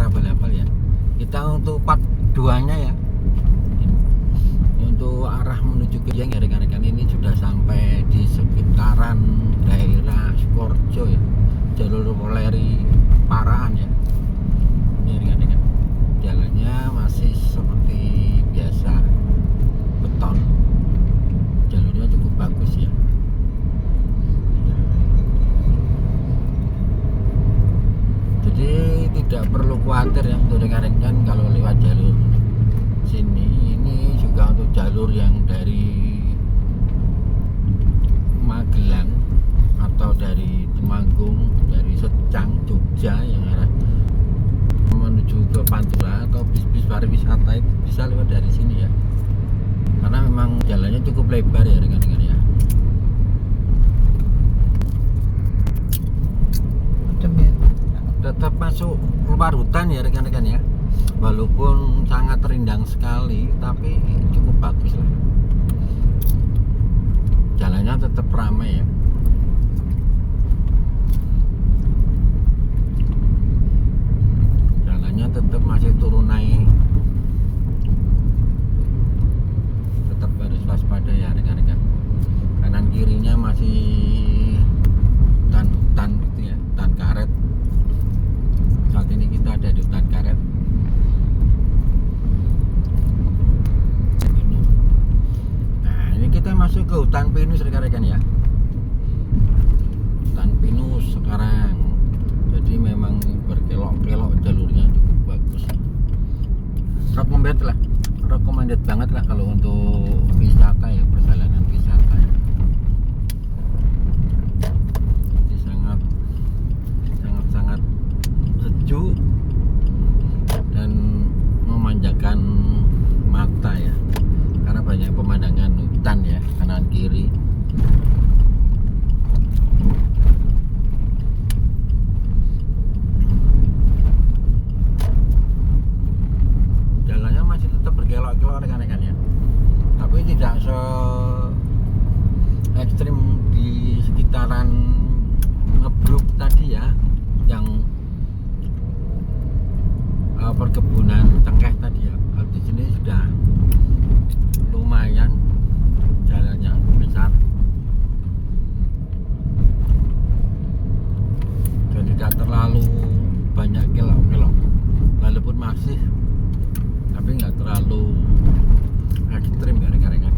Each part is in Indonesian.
abal-abal ya. Kita untuk part 2 nya ya, untuk arah menuju ke Yang ya rekan-rekan, ini sudah sampai di sekitaran daerah Sukorejo ya, jalur Poleri Parahan ya. Ini rekan-rekan, jalannya masih seperti biasa, beton, jalurnya cukup bagus ya. Jadi tidak perlu khawatir ya untuk rekan-rekan kalau lewat jalur sini. Ini juga untuk jalur yang dari Magelang atau dari Temanggung, dari Secang, Jogja yang arah menuju ke Pantura atau bis-bis pariwisata itu bisa lewat dari sini ya. Karena memang jalannya cukup lebar ya rekan-rekan ya. Tetap masuk keluar hutan ya rekan-rekan ya, walaupun sangat rindang sekali tapi cukup bagus lah, jalannya tetap ramai ya. Jalannya tetap masih turun naik, tetap harus waspada ya rekan-rekan. Kanan kirinya masih hutan gitu ya, hutan karet. Saat ini kita ada di hutan karet. Nah, ini kita masuk ke hutan pinus rekan-rekan ya. Hutan pinus sekarang. Jadi memang berkelok-kelok, jalurnya cukup bagus. Recommended banget lah kalau untuk wisata ya, perjalanan wisata ya. Jadi sangat sejuk dan memanjakan mata ya, karena banyak pemandangan hutan ya kanan kiri. Jalannya masih tetap berkelok-kelok rekan-rekan ya, tapi tidak se ekstrim di sekitaran Ngebluk tadi ya, yang perkebunan cengkeh tadi ya. Kalau di sini sudah lumayan jalannya besar, jadi tidak terlalu banyak kelok-kelok, walaupun masih, tapi nggak terlalu ekstrim ya rekan-rekan.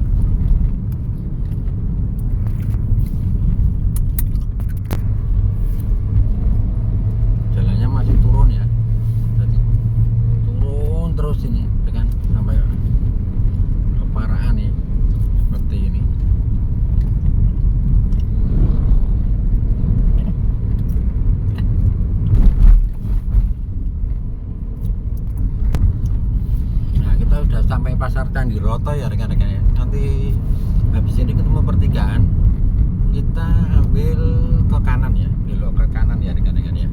Jalannya masih turun ya, terus ini dengan sampai ke Parahan ya, seperti ini. Nah, kita udah sampai Pasar Candiroto ya rekan-rekan ya. Nanti habis ini ketemu pertigaan, kita ambil ke kanan ya, belok ke kanan ya rekan-rekan ya.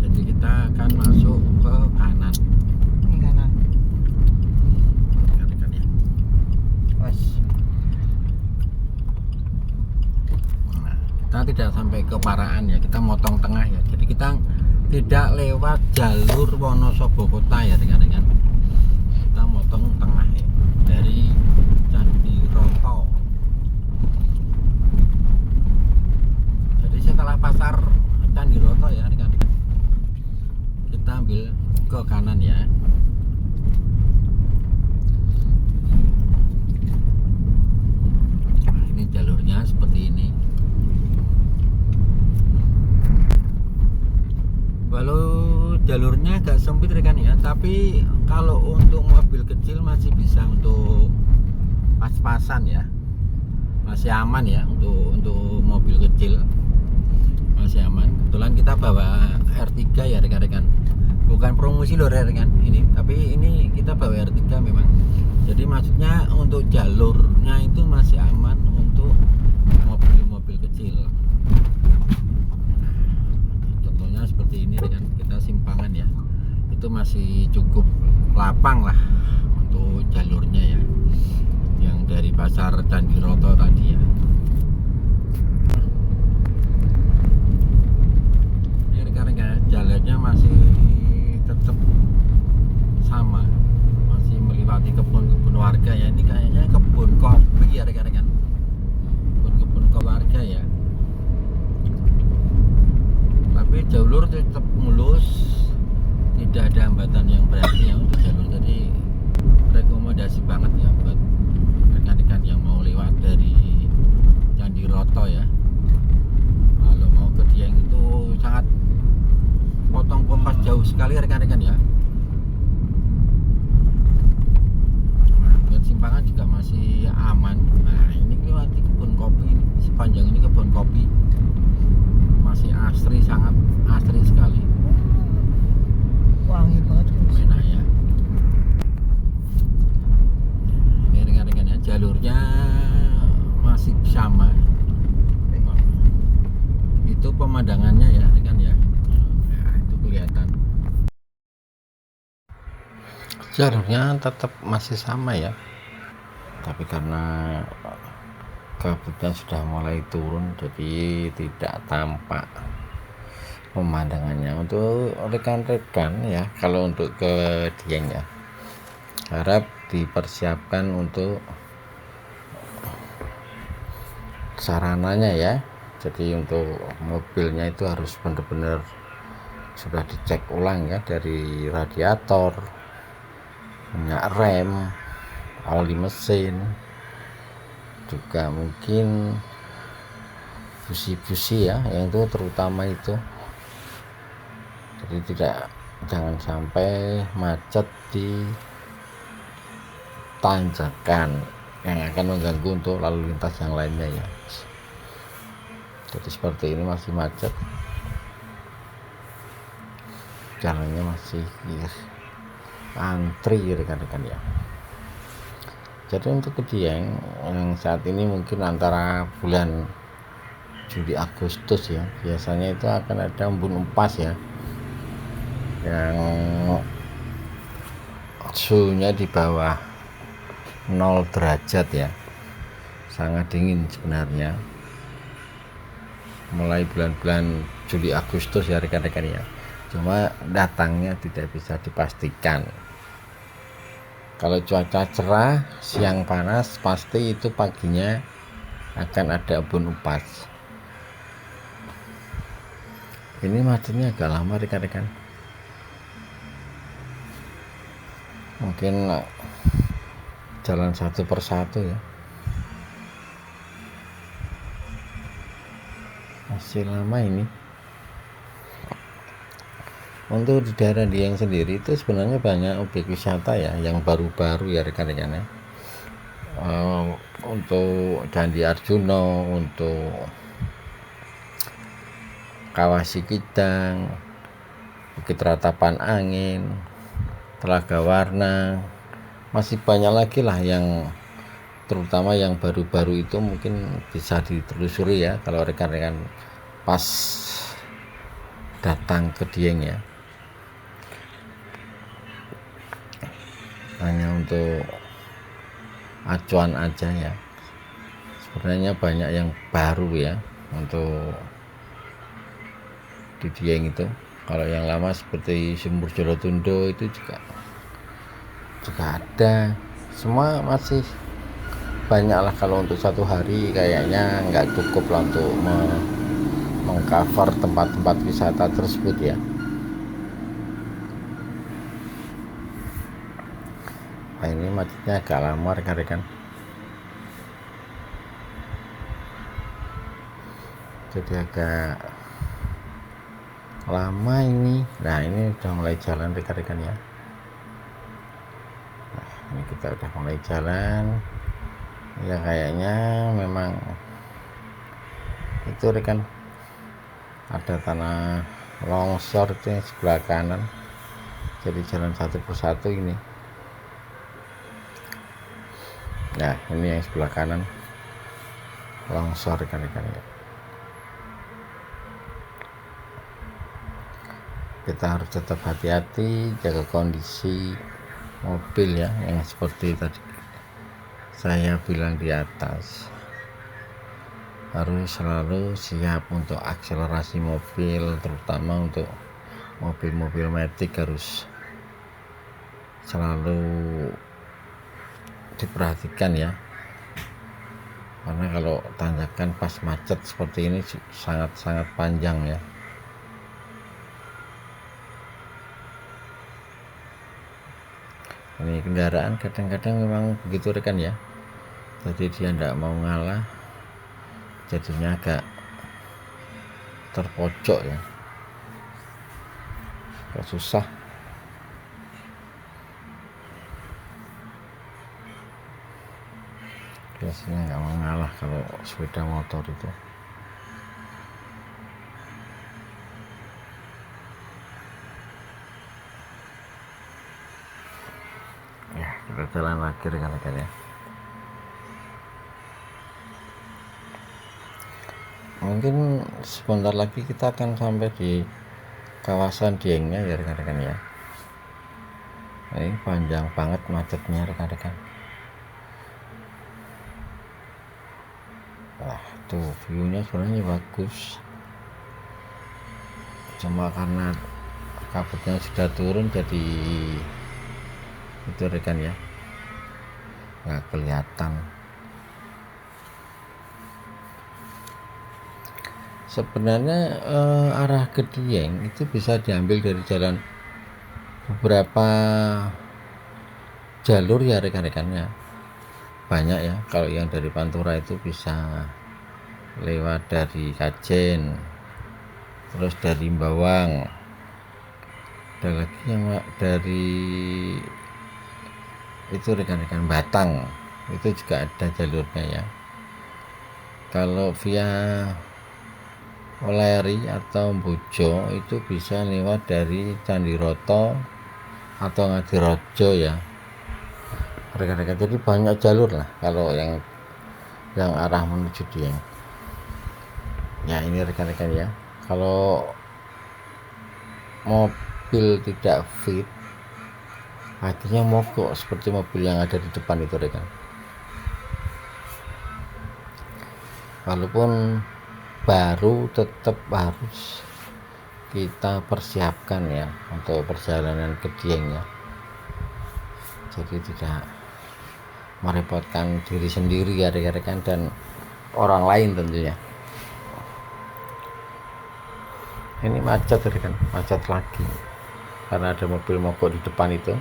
Jadi kita akan masuk ke kanan. Ini kanan. Rekan-rekan ya. Wes. Nah, kita tidak sampai ke Parahan ya, kita motong tengah ya. Jadi kita tidak lewat jalur Wonosobo kota ya rekan-rekan. Kita motong tengah ya, dari Candiroto. Jadi setelah Pasar Candiroto ya rekan-rekan, kita ambil ke kanan ya. Nah, ini jalurnya seperti ini. Walau jalurnya agak sempit rekan ya, tapi kalau untuk mobil kecil masih bisa untuk pas-pasan ya, masih aman ya. Untuk mobil kecil masih aman. Kebetulan kita bawa R3 ya rekan-rekan, bukan promosi loh rekan ini, tapi ini kita bawa R3 memang. Jadi maksudnya untuk jalurnya itu masih aman untuk mobil-mobil kecil. Contohnya seperti ini rekan, kita simpangan ya, itu masih cukup lapang lah untuk jalurnya ya, yang dari Pasar Candiroto tadi ya. Ini rekan-rekan, jalannya masih rekan-rekan, kebun-kebun keluarga ya. Tapi jalur tetap mulus, tidak ada hambatan yang berarti ya untuk jalur. Jadi rekomendasi banget ya buat rekan-rekan yang mau lewat dari Candi Roto ya. Kalau mau ke Dieng itu sangat potong kompas jauh sekali rekan-rekan ya. Buat simpangan juga masih aman. Nah ini lewati kebun kopi ini. Sepanjang ini kebun kopi masih asri, sangat asri sekali. Wangi banget Mas. Enak ya. Ini rekan-rekan ya, jalurnya masih sama. Itu pemandangannya ya rekan ya. Nah, itu kelihatan. Jalurnya tetap masih sama ya. Tapi karena kabutnya sudah mulai turun, jadi tidak tampak pemandangannya. Untuk rekan-rekan ya, kalau untuk ke Dieng ya, harap dipersiapkan untuk sarananya ya. Jadi untuk mobilnya itu harus benar-benar sudah dicek ulang ya, dari radiator, minyak rem, oli mesin, juga mungkin busi-busi ya, yang itu terutama itu. Jadi jangan sampai macet di tanjakan yang akan mengganggu untuk lalu lintas yang lainnya ya. Jadi seperti ini masih macet, jalannya masih antri rekan-rekan ya. Jadi untuk ke Dieng yang saat ini mungkin antara bulan Juli Agustus ya, biasanya itu akan ada embun empas ya, yang suhunya di bawah 0 derajat ya, sangat dingin sebenarnya. Mulai bulan-bulan Juli Agustus ya rekan-rekan ya, cuma datangnya tidak bisa dipastikan. Kalau cuaca cerah, siang panas, pasti itu paginya akan ada embun upas. Ini macetnya agak lama rekan-rekan. Mungkin jalan satu persatu ya. Masih lama ini. Untuk di daerah Dieng sendiri itu sebenarnya banyak objek wisata ya, yang baru-baru ya rekan-rekan ya. Untuk Candi Arjuno, untuk Kawah Sikidang, Bukit Ratapan Angin, Telaga Warna, masih banyak lagi lah yang terutama yang baru-baru itu mungkin bisa ditelusuri ya kalau rekan-rekan pas datang ke Dieng ya. Hanya untuk acuan aja ya, sebenarnya banyak yang baru ya untuk di Dieng itu. Kalau yang lama seperti Sumur Jolotundo itu juga ada, semua masih banyak lah. Kalau untuk satu hari kayaknya nggak cukup lah untuk mengcover tempat-tempat wisata tersebut ya. Nah ini macetnya agak lama rekan-rekan, jadi agak lama ini. Nah ini udah mulai jalan rekan-rekan ya. Nah ini kita udah mulai jalan ya, kayaknya memang itu rekan, ada tanah longsor itu yang sebelah kanan, jadi jalan satu persatu ini. Nah ini yang sebelah kanan longsor rekan-rekan ya. Kita harus tetap hati-hati, jaga kondisi mobil ya, yang seperti tadi saya bilang di atas, harus selalu siap untuk akselerasi mobil, terutama untuk mobil-mobil matic harus selalu diperhatikan ya. karena kalau tanjakan pas macet seperti ini sangat-sangat panjang ya. Ini kendaraan kadang-kadang memang begitu rekan ya, jadi dia tidak mau ngalah, jadinya agak terpojok ya, agak susah. Biasanya nggak mau ngalah kalau sepeda motor itu. Ya, kita jalan lagi rekan-rekan ya. Mungkin sebentar lagi kita akan sampai di kawasan Diengnya ya rekan-rekan ya. Ini panjang banget macetnya rekan-rekan. Wah, tuh view-nya sebenarnya bagus. Cuma karena kabutnya sudah turun jadi itu rekan ya, nggak kelihatan. Sebenarnya arah ke Dieng itu bisa diambil dari jalan beberapa jalur ya rekan-rekannya, banyak ya. Kalau yang dari Pantura itu bisa lewat dari Kajen, terus dari Bawang, ada lagi yang dari itu rekan-rekan Batang, itu juga ada jalurnya ya. Kalau via Oleri atau Bojo itu bisa lewat dari Candiroto atau Ngadirojo ya rekan-rekan. Jadi banyak jalur lah kalau yang arah menuju Dieng ya. Ini rekan-rekan ya, kalau mobil tidak fit artinya mogok seperti mobil yang ada di depan itu rekan. Walaupun baru tetap harus kita persiapkan ya untuk perjalanan ke Dieng ya, jadi tidak merepotkan diri sendiri ya rekan-rekan dan orang lain tentunya. Ini macet rekan, macet lagi karena ada mobil mogok di depan itu.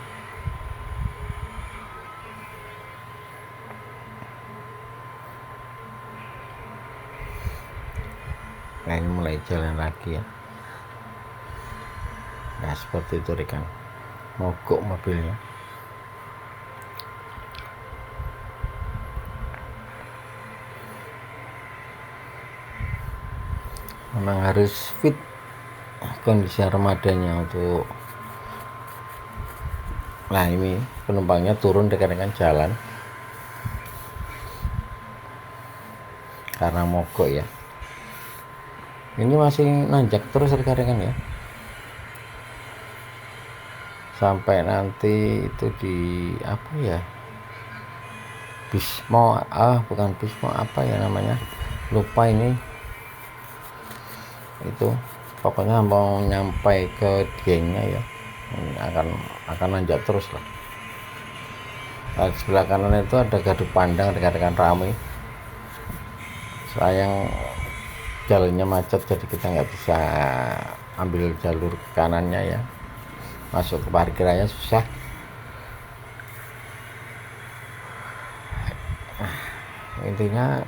Nah, ini mulai jalan lagi ya. Nah, seperti itu rekan, mogok mobilnya. Memang harus fit kondisi armadanya untuk. Nah, ini penumpangnya turun rekan-rekan jalan karena mogok ya. Ini masih nanjak terus rekan-rekan ya, sampai nanti itu di apa ya, Bismo, bukan Bismo, apa ya namanya, lupa ini. Itu pokoknya mau nyampai ke Diengnya ya, ini akan nanjak terus lah. Nah, di sebelah kanan itu ada Gardu Pandang rekan-rekan, ramai. Sayang jalannya macet, jadi kita nggak bisa ambil jalur kanannya ya, masuk ke parkirannya susah. Intinya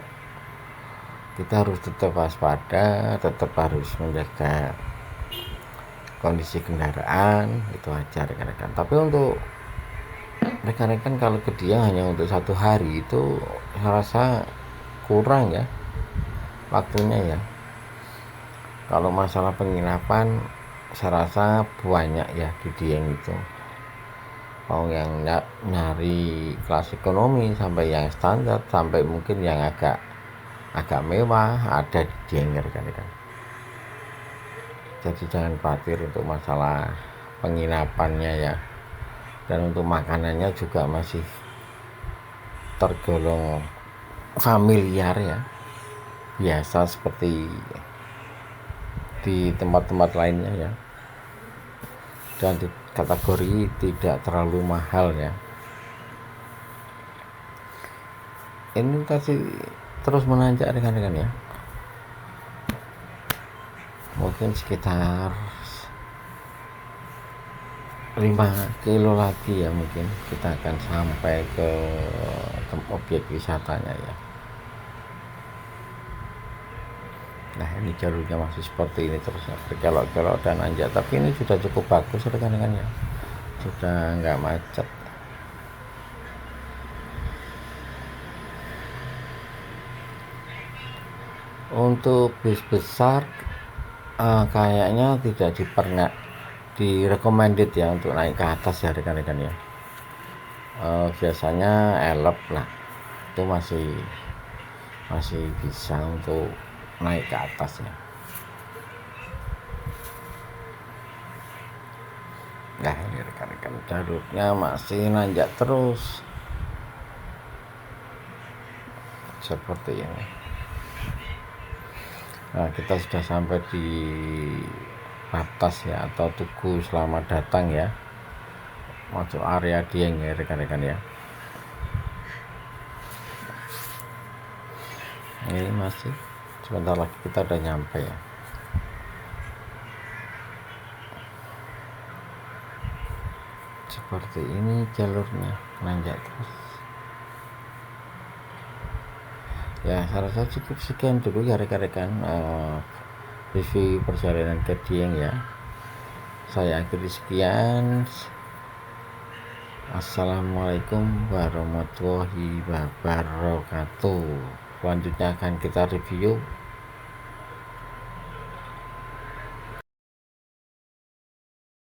kita harus tetap waspada, tetap harus menjaga kondisi kendaraan, itu aja rekan-rekan. Tapi untuk rekan-rekan kalau ke Dieng hanya untuk 1 hari itu saya rasa kurang ya waktunya ya. Kalau masalah penginapan saya rasa banyak ya di Dieng itu, mau yang nyari kelas ekonomi sampai yang standar, sampai mungkin yang agak mewah ada di Dieng rekan-rekan. Jadi jangan khawatir untuk masalah penginapannya ya, dan untuk makanannya juga masih tergolong familiar ya, biasa seperti di tempat-tempat lainnya ya, dan di kategori tidak terlalu mahal ya. Ini tadi terus menanjak rekan-rekan ya, mungkin sekitar 5 kilo lagi ya, mungkin kita akan sampai ke objek wisatanya ya. Nah ini jalurnya masih seperti ini terus berkelok-kelok dan nanjak, tapi ini sudah cukup bagus rekan-rekan ya, sudah nggak macet. Untuk bis besar kayaknya tidak recommended ya untuk naik ke atas ya rekan-rekan ya. Biasanya elep lah, itu masih bisa untuk naik ke atas ya. Nah ini rekan-rekan, jalurnya masih nanjak terus seperti ini. Nah kita sudah sampai di batas ya, atau Tugu Selamat Datang ya, masuk area Dieng ya rekan-rekan ya. Ini masih sebentar lagi kita udah nyampe ya. Seperti ini jalurnya, nanjak terus ya. Saya rasa cukup sekian dulu ya rekan-rekan, review perjalanan ke Dieng ya. Saya akhiri sekian. Assalamualaikum warahmatullahi wabarakatuh. Selanjutnya akan kita review